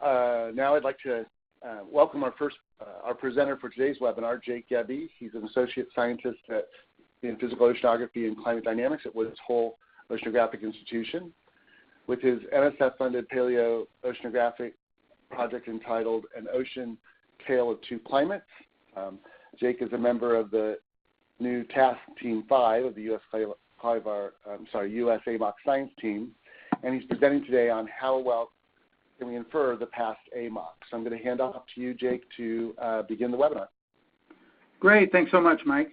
now I'd like to welcome our presenter for today's webinar, Jake Gebbie. He's an associate scientist in physical oceanography and climate dynamics at Woods Hole Oceanographic Institution. With his NSF-funded paleo oceanographic project entitled An Ocean Tale of Two Climates, Jake is a member of the new Task Team 5 of the US AMOC Science Team, and he's presenting today on how well can we infer the past AMOC. So I'm going to hand off to you, Jake, to begin the webinar. Great. Thanks so much, Mike.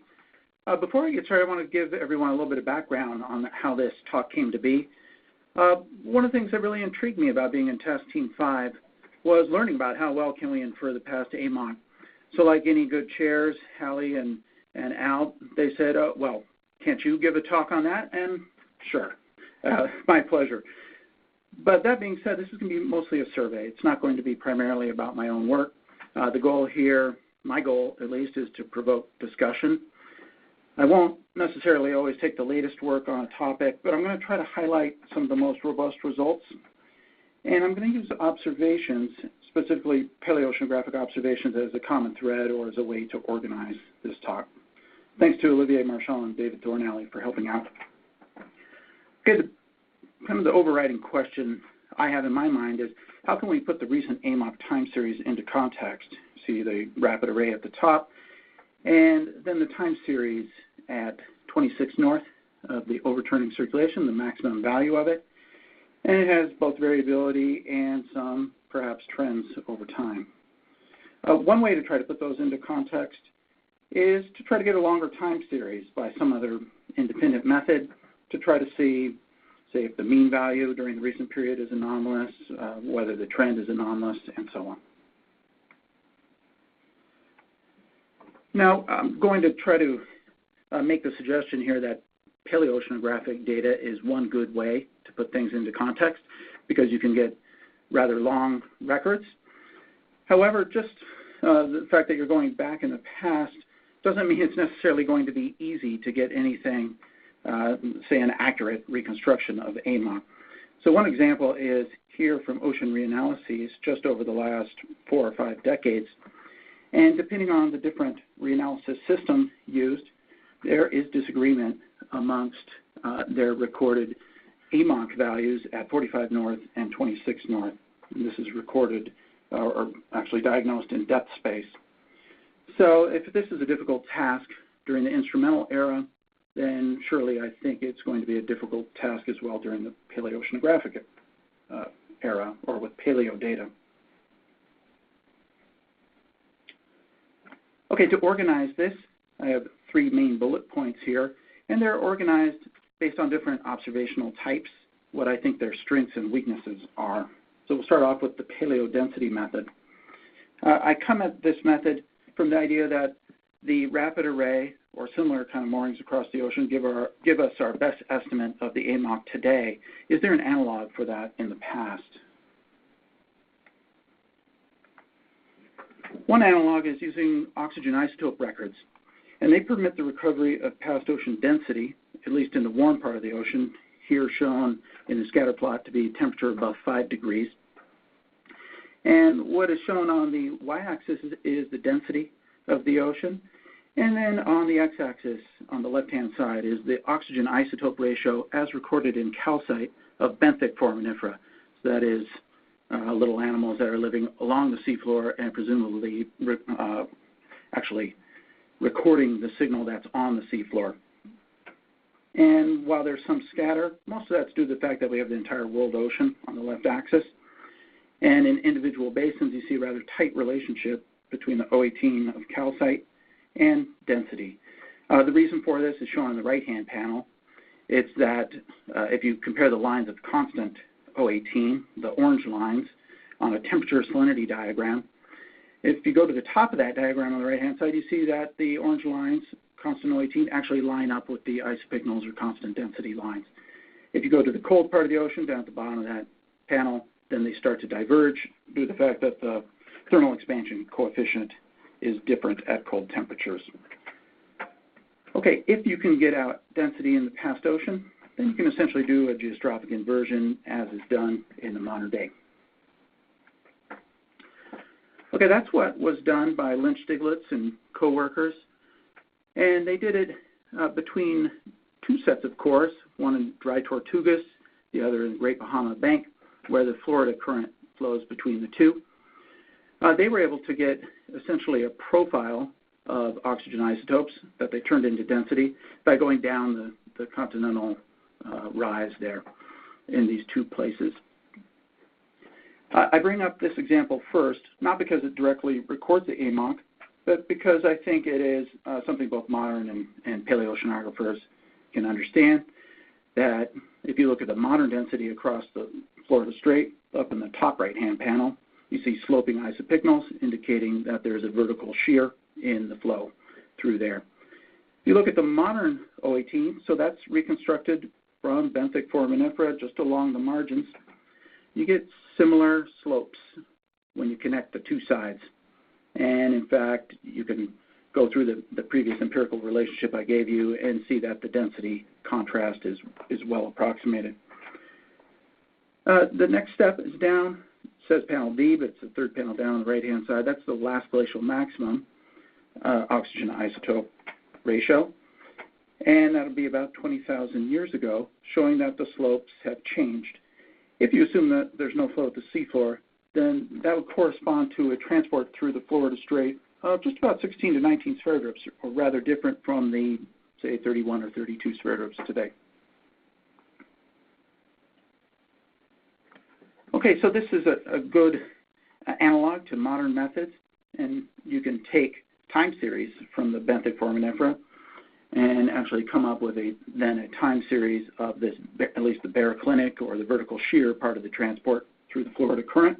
Before we get started, I want to give everyone a little bit of background on how this talk came to be. One of the things that really intrigued me about being in Task Team 5 was learning about how well can we infer the past AMOC. So like any good chairs, Hallie and Al, they said, well, can't you give a talk on that? And sure, my pleasure. But that being said, this is going to be mostly a survey. It's not going to be primarily about my own work. The goal here, my goal at least, is to provoke discussion. I won't necessarily always take the latest work on a topic, but I'm going to try to highlight some of the most robust results. And I'm going to use observations, specifically paleoceanographic observations, as a common thread or as a way to organize this talk. Thanks to Olivier Marchand and David Thornalley for helping out. Okay, kind of the overriding question I have in my mind is, how can we put the recent AMOC time series into context? See the rapid array at the top, and then the time series at 26 north of the overturning circulation, the maximum value of it. And it has both variability and some, perhaps, trends over time. One way to try to put those into context is to try to get a longer time series by some other independent method to try to see, say, if the mean value during the recent period is anomalous, whether the trend is anomalous, and so on. Now, I'm going to try to make the suggestion here that paleoceanographic data is one good way to put things into context because you can get rather long records. However, just the fact that you're going back in the past doesn't mean it's necessarily going to be easy to get anything, say, an accurate reconstruction of AMOC. So one example is here from ocean reanalyses just over the last 4 or 5 decades. And depending on the different reanalysis system used, there is disagreement amongst their recorded AMOC values at 45 north and 26 north. And this is recorded or actually diagnosed in depth space. So if this is a difficult task during the instrumental era, then surely I think it's going to be a difficult task as well during the paleoceanographic era or with paleo data. Okay, to organize this, I have 3 main bullet points here, and they're organized based on different observational types, what I think their strengths and weaknesses are. So we'll start off with the paleo density method. I come at this method from the idea that the rapid array or similar kind of moorings across the ocean give us our best estimate of the AMOC today. Is there an analog for that in the past? One analog is using oxygen isotope records, and they permit the recovery of past ocean density, at least in the warm part of the ocean, here shown in the scatter plot to be temperature above 5 degrees. And what is shown on the y-axis is the density of the ocean, and then on the x-axis on the left-hand side is the oxygen isotope ratio as recorded in calcite of benthic foraminifera. So that is little animals that are living along the seafloor and presumably actually recording the signal that's on the seafloor. And while there's some scatter, most of that's due to the fact that we have the entire world ocean on the left axis. And in individual basins, you see a rather tight relationship between the O18 of calcite and density. The reason for this is shown on the right-hand panel. It's that if you compare the lines of constant O18, the orange lines, on a temperature salinity diagram, if you go to the top of that diagram on the right-hand side, you see that the orange lines, constant O18, actually line up with the isopycnals or constant density lines. If you go to the cold part of the ocean, down at the bottom of that panel, then they start to diverge due to the fact that the thermal expansion coefficient is different at cold temperatures. Okay, if you can get out density in the past ocean, then you can essentially do a geostrophic inversion as is done in the modern day. Okay, that's what was done by Lynch Stiglitz and co-workers. And they did it between two sets of cores, one in Dry Tortugas, the other in the Great Bahama Bank, where the Florida current flows between the two. They were able to get essentially a profile of oxygen isotopes that they turned into density by going down the continental rise there in these two places. I bring up this example first, not because it directly records the AMOC, but because I think it is something both modern and paleoceanographers can understand, that if you look at the modern density across the Florida Strait, up in the top right-hand panel, you see sloping isopycnals indicating that there's a vertical shear in the flow through there. If you look at the modern O18, so that's reconstructed from benthic foraminifera just along the margins, you get similar slopes when you connect the two sides. And in fact, you can go through the previous empirical relationship I gave you and see that the density contrast is well approximated. The next step is down. It says panel D, but it's the third panel down on the right-hand side. That's the last glacial maximum oxygen isotope ratio. And that'll be about 20,000 years ago, showing that the slopes have changed. If you assume that there's no flow at the seafloor, then that would correspond to a transport through the Florida Strait of just about 16 to 19 spherodrips, or rather different from the, say, 31 or 32 spherodrips today. Okay, so this is a good analog to modern methods, and you can take time series from the benthic foraminifera and actually come up with then a time series of this, at least the baroclinic or the vertical shear part of the transport through the Florida current.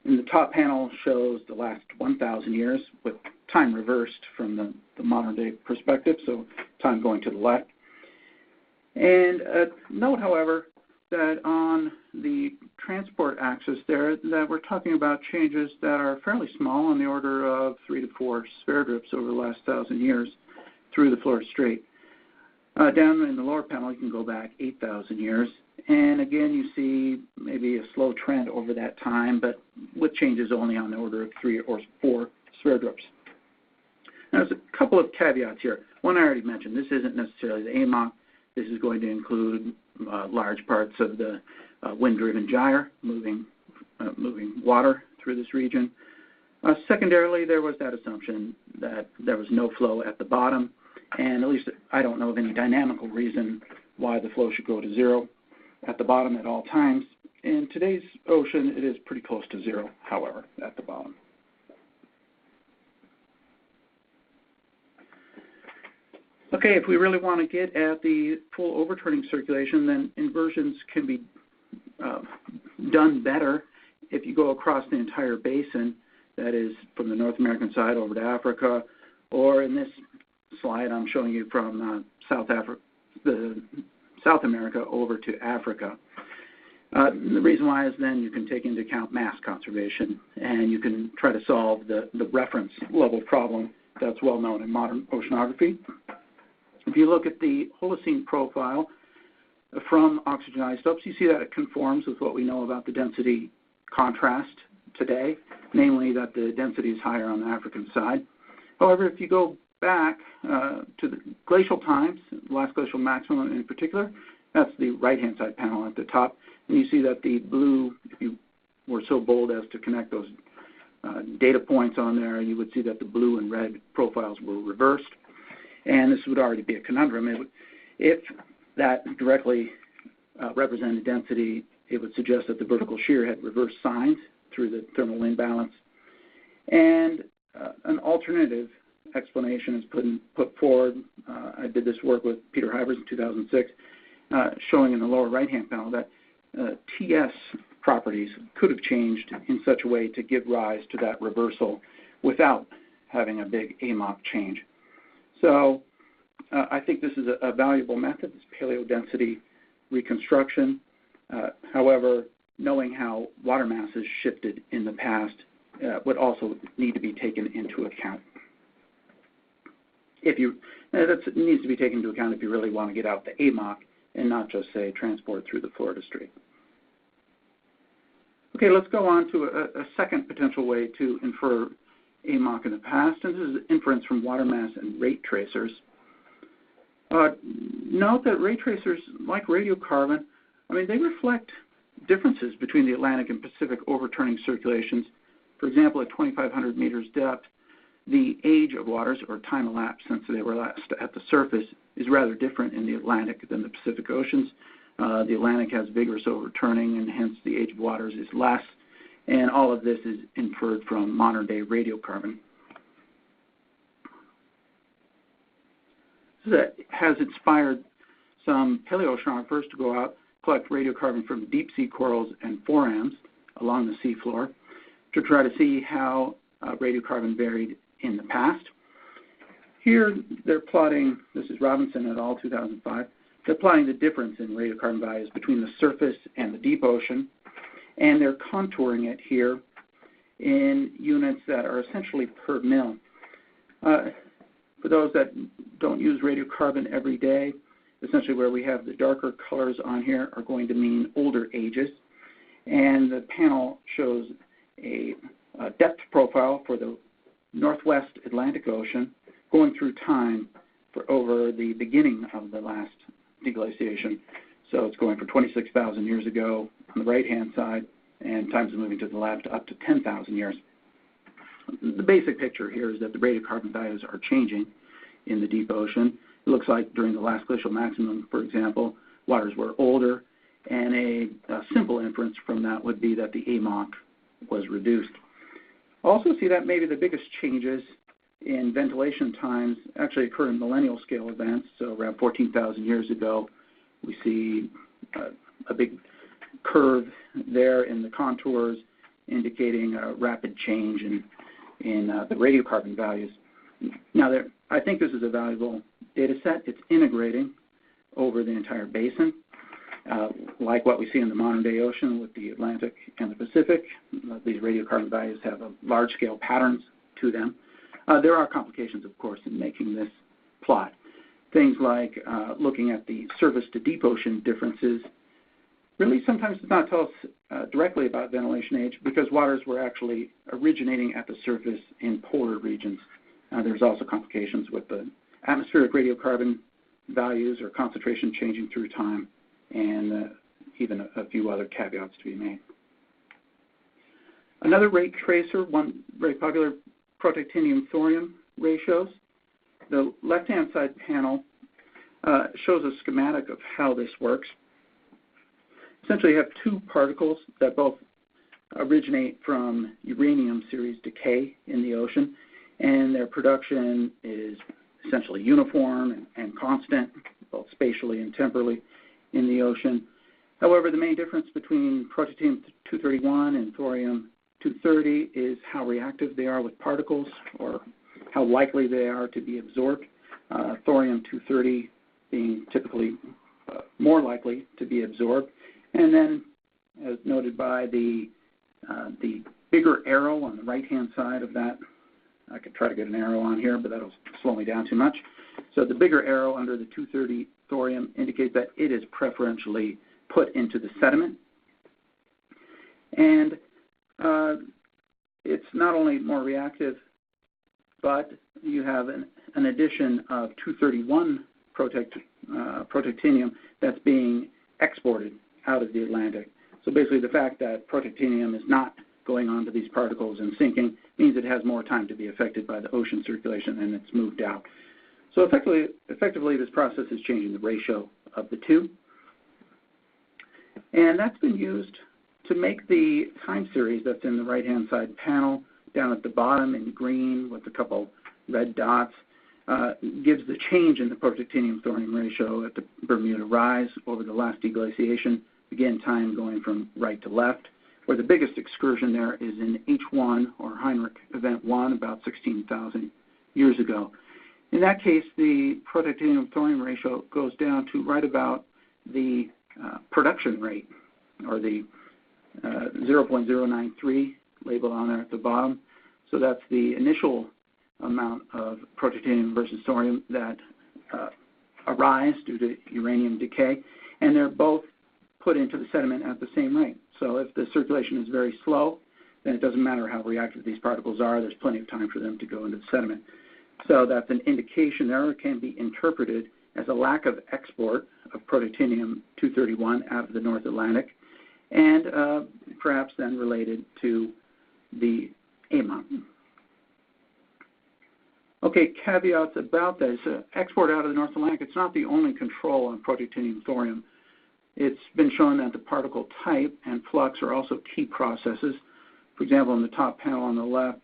And the top panel shows the last 1,000 years with time reversed from the modern day perspective, so time going to the left. And note, however, that on the transport axis there, that we're talking about changes that are fairly small, on the order of 3 to 4 spherodrips over the last 1,000 years through the Florida Strait. Down in the lower panel, you can go back 8,000 years. And again, you see maybe a slow trend over that time, but with changes only on the order of 3 or 4 spherodrips. Now, there's a couple of caveats here. One I already mentioned. This isn't necessarily the AMOC. This is going to include large parts of the wind-driven gyre, moving water through this region. Secondarily, there was that assumption that there was no flow at the bottom, and at least I don't know of any dynamical reason why the flow should go to 0 at the bottom at all times. In today's ocean, it is pretty close to 0, however, at the bottom. Okay, if we really want to get at the full overturning circulation, then inversions can be done better if you go across the entire basin, that is from the North American side over to Africa, or in this slide I'm showing you from South America over to Africa. The reason why is then you can take into account mass conservation, and you can try to solve the reference level problem that's well known in modern oceanography. If you look at the Holocene profile from oxygen isotopes, you see that it conforms with what we know about the density contrast today, namely that the density is higher on the African side. However, if you go back to the glacial times, last glacial maximum in particular, that's the right-hand side panel at the top, and you see that the blue, if you were so bold as to connect those data points on there, you would see that the blue and red profiles were reversed. And this would already be a conundrum. If that directly represented density, it would suggest that the vertical shear had reverse signs through the thermal imbalance. And an alternative explanation is put forward. I did this work with Peter Hivers in 2006, showing in the lower right-hand panel that TS properties could have changed in such a way to give rise to that reversal without having a big AMOC change. So I think this is a valuable method, this paleodensity reconstruction. However, knowing how water mass has shifted in the past would also need to be taken into account. That needs to be taken into account if you really want to get out the AMOC and not just, say, transport through the Florida Strait. Okay, let's go on to a second potential way to infer AMOC in the past, and this is inference from water mass and rate tracers. Note that rate tracers, like radiocarbon, they reflect differences between the Atlantic and Pacific overturning circulations. For example, at 2,500 meters depth, the age of waters, or time elapsed since they were last at the surface, is rather different in the Atlantic than the Pacific Oceans. The Atlantic has vigorous overturning, and hence the age of waters is less, and all of this is inferred from modern-day radiocarbon. That has inspired some paleoceanographers to go out, collect radiocarbon from deep-sea corals and forams along the seafloor to try to see how radiocarbon varied in the past. Here they're plotting, this is Robinson et al., 2005, they're plotting the difference in radiocarbon values between the surface and the deep ocean, and they're contouring it here in units that are essentially per mil. For those that don't use radiocarbon every day, essentially where we have the darker colors on here are going to mean older ages. And the panel shows a depth profile for the Northwest Atlantic Ocean going through time for over the beginning of the last deglaciation. So it's going from 26,000 years ago on the right-hand side, and time's moving to the left up to 10,000 years. The basic picture here is that the radiocarbon values are changing in the deep ocean. It looks like during the last glacial maximum, for example, waters were older, and a simple inference from that would be that the AMOC was reduced. Also see that maybe the biggest changes in ventilation times actually occur in millennial scale events. So around 14,000 years ago, we see a big curve there in the contours indicating a rapid change in the radiocarbon values. Now, I think this is a valuable data set. It's integrating over the entire basin, like what we see in the modern-day ocean with the Atlantic and the Pacific. These radiocarbon values have large-scale patterns to them. There are complications, of course, in making this plot. Things like looking at the surface to deep ocean differences really sometimes does not tell us directly about ventilation age, because waters were actually originating at the surface in polar regions. There's also complications with the atmospheric radiocarbon values or concentration changing through time, and even a few other caveats to be made. Another rate tracer, one very popular, protactinium-thorium ratios. The left-hand side panel shows a schematic of how this works. Essentially, you have two particles that both originate from uranium series decay in the ocean, and their production is essentially uniform and constant, both spatially and temporally, in the ocean. However, the main difference between protactinium-231 and thorium-230 is how reactive they are with particles, or how likely they are to be absorbed. Thorium-230 being typically more likely to be absorbed. And then, as noted by the bigger arrow on the right-hand side of that, I could try to get an arrow on here, but that'll slow me down too much. So the bigger arrow under the 230 thorium indicates that it is preferentially put into the sediment. And it's not only more reactive, but you have an addition of 231 protactinium that's being exported out of the Atlantic. So basically the fact that protactinium is not going onto these particles and sinking means it has more time to be affected by the ocean circulation, and it's moved out. So effectively this process is changing the ratio of the two. And that's been used to make the time series that's in the right-hand side panel down at the bottom in green with a couple red dots, gives the change in the protactinium-thorium ratio at the Bermuda Rise over the last deglaciation. Again, time going from right to left, where the biggest excursion there is in H1, or Heinrich Event 1, about 16,000 years ago. In that case, the protactinium-thorium ratio goes down to right about the production rate, or the 0.093 labeled on there at the bottom. So that's the initial amount of protactinium versus thorium that arise due to uranium decay, and they're both put into the sediment at the same rate. So if the circulation is very slow, then it doesn't matter how reactive these particles are. There's plenty of time for them to go into the sediment. So that's an indication there. It can be interpreted as a lack of export of protactinium-231 out of the North Atlantic, and perhaps then related to the AMOC. Okay, caveats about this. Export out of the North Atlantic, it's not the only control on protactinium thorium. It's been shown that the particle type and flux are also key processes. For example, in the top panel on the left,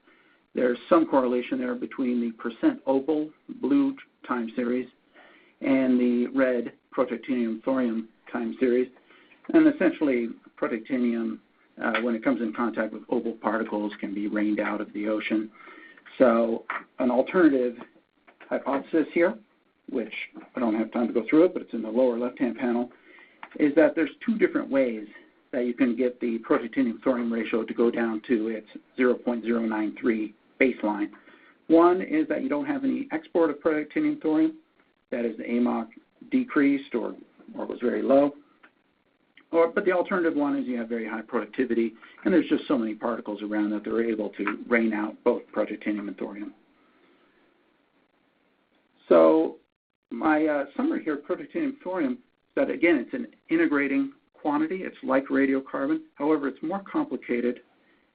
there's some correlation there between the percent opal, blue time series, and the red protactinium thorium time series. And essentially, protactinium, when it comes in contact with opal particles, can be rained out of the ocean. So an alternative hypothesis here, which I don't have time to go through it, but it's in the lower left-hand panel, is that there's two different ways that you can get the protactinium thorium ratio to go down to its 0.093 baseline. One is that you don't have any export of protactinium thorium, that is the AMOC decreased or was very low. But the alternative one is you have very high productivity, and there's just so many particles around that they're able to rain out both protactinium and thorium. So my summary here, protactinium thorium, is that again, it's an integrating quantity. It's like radiocarbon. However, it's more complicated,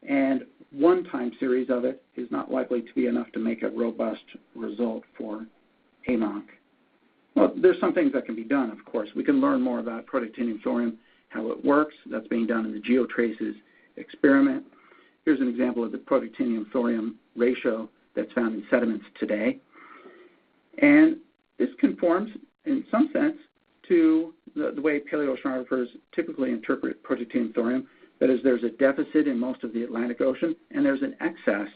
and one time series of it is not likely to be enough to make a robust result for AMOC. Well, there's some things that can be done, of course. We can learn more about protactinium thorium, how it works. That's being done in the GeoTraces experiment. Here's an example of the protactinium thorium ratio that's found in sediments today. And this conforms, in some sense, to the way paleoceanographers typically interpret protactinium thorium. That is, there's a deficit in most of the Atlantic Ocean, and there's an excess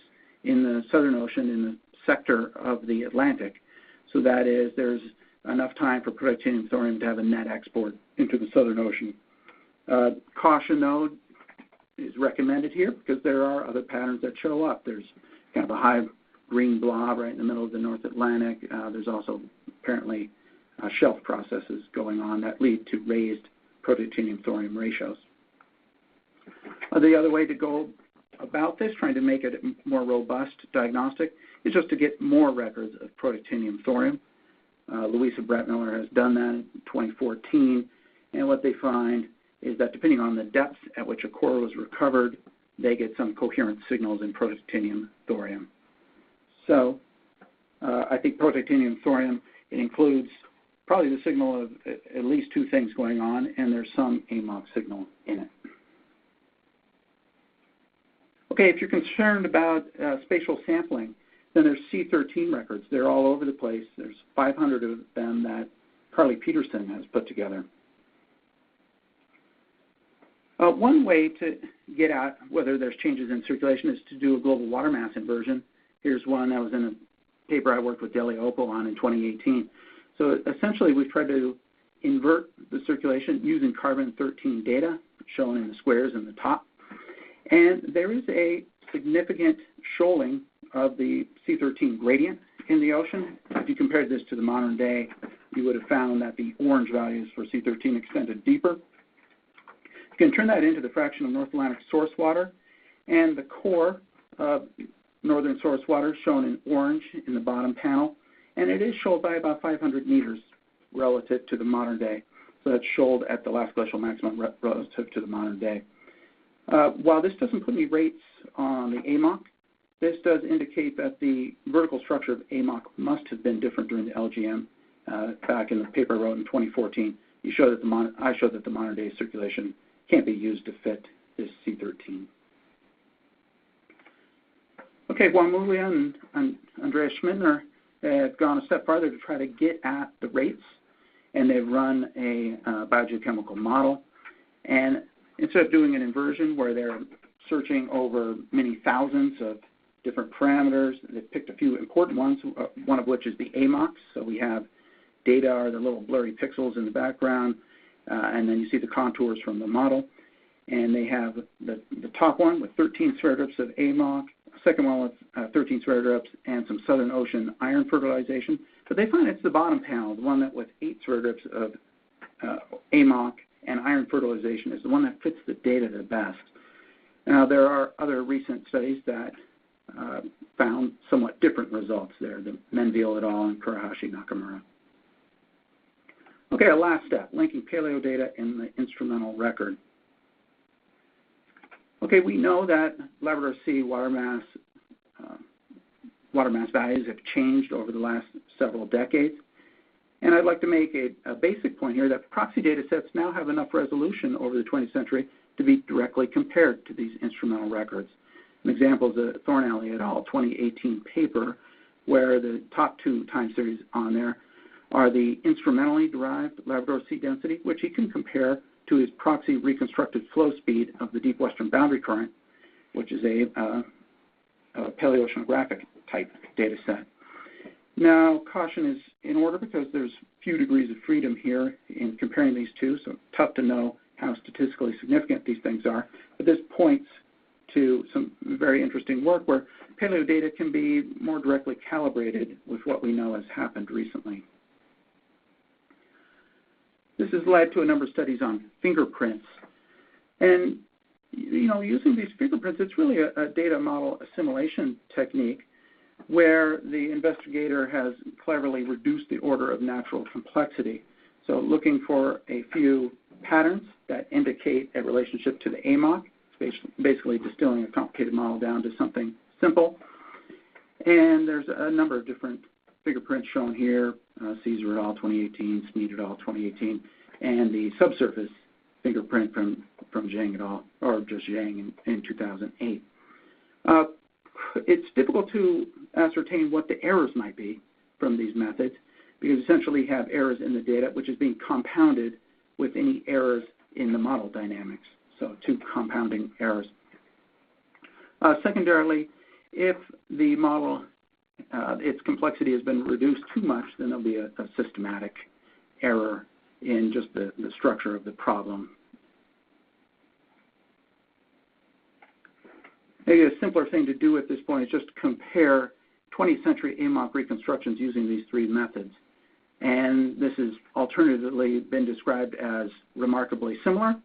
in the Southern Ocean in the sector of the Atlantic. So that is, there's enough time for protactinium thorium to have a net export into the Southern Ocean. Caution, though, is recommended here because there are other patterns that show up. There's kind of a high green blob right in the middle of the North Atlantic. There's also apparently shelf processes going on that lead to raised protactinium thorium ratios. The other way to go about this, trying to make it a more robust diagnostic, is just to get more records of protactinium thorium. Louisa Brettmiller has done that in 2014, and what they find is that depending on the depth at which a core was recovered, they get some coherent signals in protactinium thorium. So I think protactinium thorium, it includes probably the signal of at least two things going on, and there's some AMOC signal in it. Okay, if you're concerned about spatial sampling, then there's C13 records. They're all over the place. There's 500 of them that Carly Peterson has put together. One way to get at whether there's changes in circulation is to do a global water mass inversion. Here's one that was in a paper I worked with Delia Opal on in 2018. So essentially, we've tried to invert the circulation using carbon-13 data, shown in the squares in the top. And there is a significant shoaling of the C13 gradient in the ocean. If you compared this to the modern day, you would have found that the orange values for C13 extended deeper. You can turn that into the fraction of North Atlantic source water, and the core of northern source water shown in orange in the bottom panel, and it is shoaled by about 500 meters relative to the modern day. So that's shoaled at the last glacial maximum relative to the modern day. While this doesn't put any rates on the AMOC, this does indicate that the vertical structure of AMOC must have been different during the LGM. Back in the paper I wrote in 2014, I showed that the modern day circulation can't be used to fit this C13. Okay, Juan Muglia and Andreas Schmidtner have gone a step farther to try to get at the rates, and they've run a biogeochemical model. And instead of doing an inversion where they're searching over many thousands of different parameters, they've picked a few important ones, one of which is the AMOC. So we have data are the little blurry pixels in the background, and then you see the contours from the model. And they have the top one with 13 sphere drips of AMOC, second one with 13 sphere drips and some Southern Ocean iron fertilization. But they find it's the bottom panel, the one that with 8 sphere drips of AMOC and iron fertilization is the one that fits the data the best. Now, there are other recent studies that found somewhat different results there, the Menville et al. And Kurahashi-Nakamura. Okay, a last step, linking paleo data in the instrumental record. Okay, we know that Labrador Sea water mass values have changed over the last several decades. And I'd like to make a basic point here that proxy data sets now have enough resolution over the 20th century to be directly compared to these instrumental records. An example is the Thornalley et al. 2018 paper, where the top two time series on there are the instrumentally derived Labrador Sea density, which he can compare to his proxy reconstructed flow speed of the deep western boundary current, which is a paleoceanographic type data set. Now, caution is in order because there's few degrees of freedom here in comparing these two, so tough to know how statistically significant these things are. But this points to some very interesting work where paleo data can be more directly calibrated with what we know has happened recently. This has led to a number of studies on fingerprints. And, you know, using these fingerprints, it's really a data model assimilation technique where the investigator has cleverly reduced the order of natural complexity. So looking for a few patterns that indicate a relationship to the AMOC, basically distilling a complicated model down to something simple. And there's a number of different fingerprints shown here, Caesar et al. 2018, Smead et al. 2018, and the subsurface fingerprint from Zhang et al., or just Zhang in 2008. It's difficult to ascertain what the errors might be from these methods because essentially you have errors in the data which is being compounded with any errors in the model dynamics, so two compounding errors. Secondarily, if the model, its complexity has been reduced too much, then there'll be a systematic error in just the structure of the problem. Maybe a simpler thing to do at this point is just compare 20th century AMOC reconstructions using these three methods. And this has alternatively been described as remarkably similar,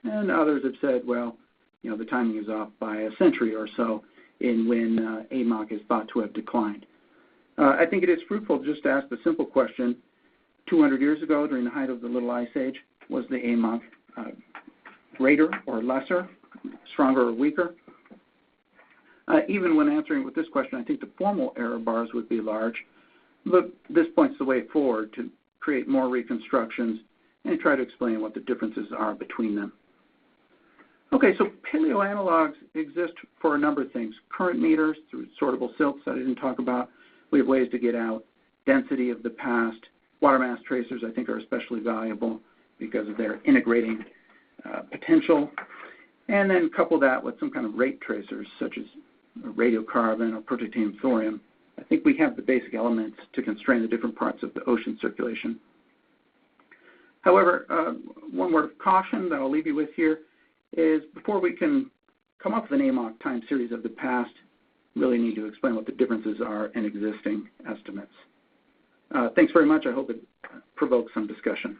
and others have said, well, you know, the timing is off by a century or so in when AMOC is thought to have declined. I think it is fruitful just to ask the simple question, 200 years ago during the height of the Little Ice Age, was the AMOC greater or lesser, stronger or weaker? Even when answering with this question, I think the formal error bars would be large, but this points the way forward to create more reconstructions and try to explain what the differences are between them. Okay, so paleoanalogs exist for a number of things. Current meters through sortable silts that I didn't talk about. We have ways to get out density of the past. Water mass tracers, I think, are especially valuable because of their integrating potential. And then couple that with some kind of rate tracers, such as radiocarbon or protactinium thorium. I think we have the basic elements to constrain the different parts of the ocean circulation. However, one word of caution that I'll leave you with here is before we can come up with an AMOC time series of the past, really need to explain what the differences are in existing estimates. Thanks very much. I hope it provokes some discussion.